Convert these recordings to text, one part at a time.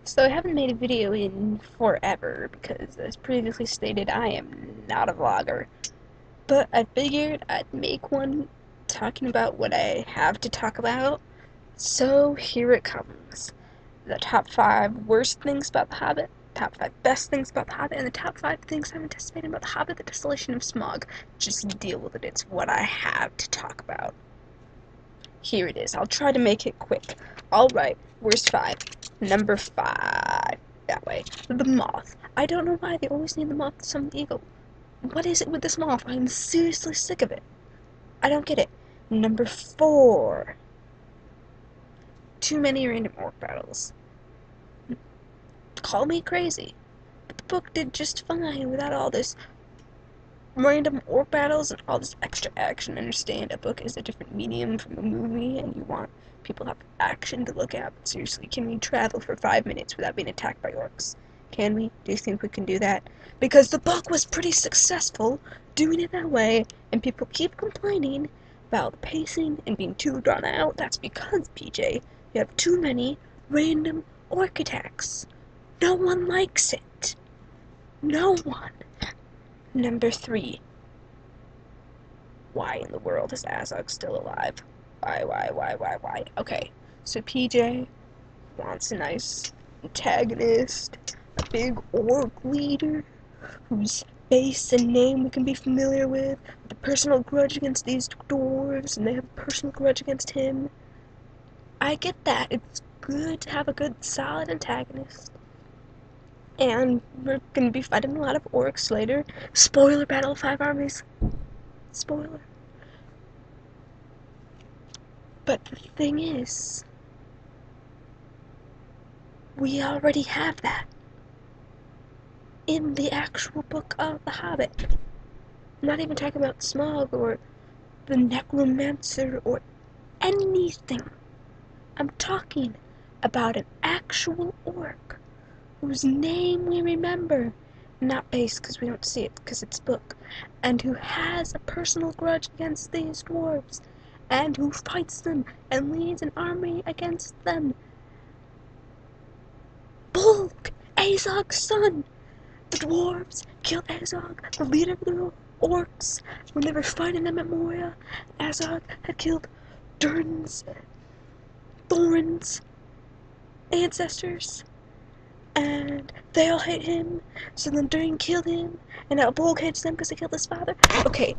So I haven't made a video in forever because, as previously stated, I am not a vlogger. But I figured I'd make one talking about what I have to talk about. So here it comes. The top 5 worst things about The Hobbit, top 5 best things about The Hobbit, and the top 5 things I'm anticipating about The Hobbit, The Desolation of Smaug. Just deal with it. It's what I have to talk about. Here it is. I'll try to make it quick. Alright, worst 5. Number 5. That way. The moth. I don't know why they always need the moth to summon the eagle. What is it with this moth? I'm seriously sick of it. I don't get it. Number 4. Too many random orc battles. Call me crazy, but the book did just fine without all this random orc battles and all this extra action. Understand, a book is a different medium from a movie, and you want people to have action to look at. But seriously, can we travel for 5 minutes without being attacked by orcs? Can we? Do you think we can do that? Because the book was pretty successful doing it that way, and people keep complaining about the pacing and being too drawn out. That's because, PJ, you have too many random orc attacks. No one likes it. No one. Number 3. Why in the world is Azog still alive? Why? Okay, so PJ wants a nice antagonist, a big orc leader, whose face and name we can be familiar with a personal grudge against these dwarves, and they have a personal grudge against him. I get that. It's good to have a good, solid antagonist. And we're gonna be fighting a lot of orcs later. Spoiler, Battle of 5 Armies. Spoiler. But the thing is, we already have that in the actual book of The Hobbit. I'm not even talking about Smaug or the Necromancer or anything. I'm talking about an actual orc whose name we remember, not base because we don't see it because it's book, and who has a personal grudge against these dwarves, and who fights them and leads an army against them. Bolg, Azog's son! The dwarves killed Azog, the leader of the orcs, when they were fighting them at Moria. Azog had killed Durin's, Thorin's ancestors, and they all hate him, so then Durin killed him, and now Bolg hates them because they killed his father. Okay,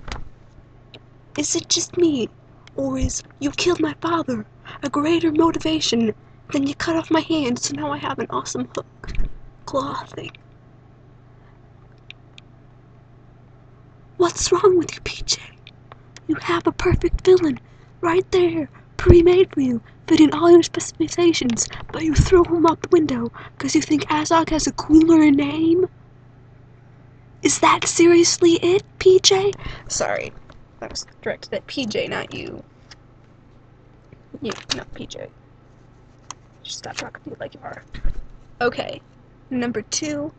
is it just me, or is "you killed my father" a greater motivation than "you cut off my hand, so now I have an awesome hook claw thing"? What's wrong with you, PJ? You have a perfect villain right there, pre-made for you, fitting all your specifications, but you throw him out the window because you think Azog has a cooler name? Is that seriously it, PJ? Sorry, that was directed at PJ, not you. You, not PJ. Just stop talking to me like you are. Okay, number 2,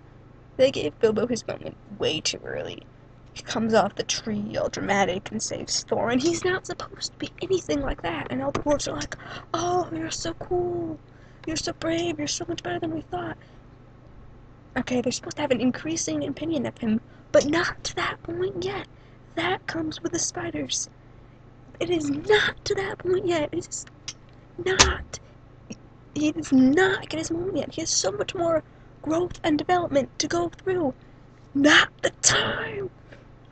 they gave Bilbo his moment way too early. He comes off the tree all dramatic and saves Thorin. He's not supposed to be anything like that. And all the dwarves are like, "Oh, you're so cool. You're so brave. You're so much better than we thought." Okay, they're supposed to have an increasing opinion of him, but not to that point yet. That comes with the spiders. It is not to that point yet. It is not. He does not get his moment yet. He has so much more growth and development to go through. Not the time.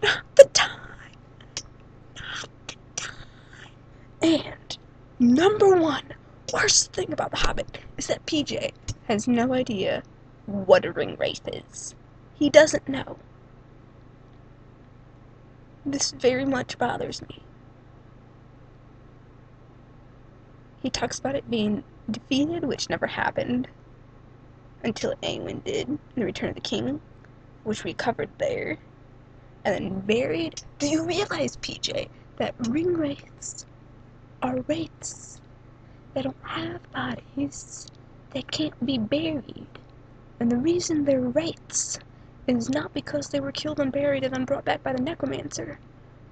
Not the time. Not the time. And number 1 worst thing about The Hobbit is that PJ has no idea what a ring wraith is. He doesn't know. This very much bothers me. He talks about it being defeated, which never happened until Aemon did in The Return of the King, which we covered there. And then buried. Do you realize, PJ, that ring wraiths are wraiths? They don't have bodies. They can't be buried. And the reason they're wraiths is not because they were killed and buried and then brought back by the necromancer,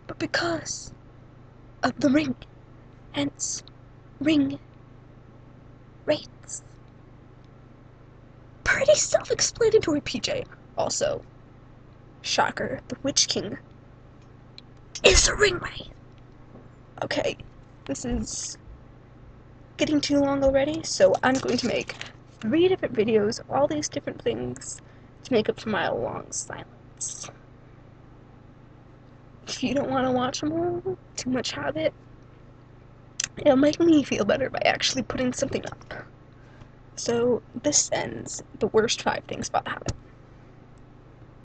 but because of the ring. Hence, ring wraiths. pretty self-explanatory, PJ. Also, shocker, the Witch King is the ringwraith. Okay, this is getting too long already, so I'm going to make 3 different videos of all these different things to make up for my long silence. If you don't want to watch them all, too much Hobbit, it'll make me feel better by actually putting something up. So, this ends the worst 5 things about the Hobbit.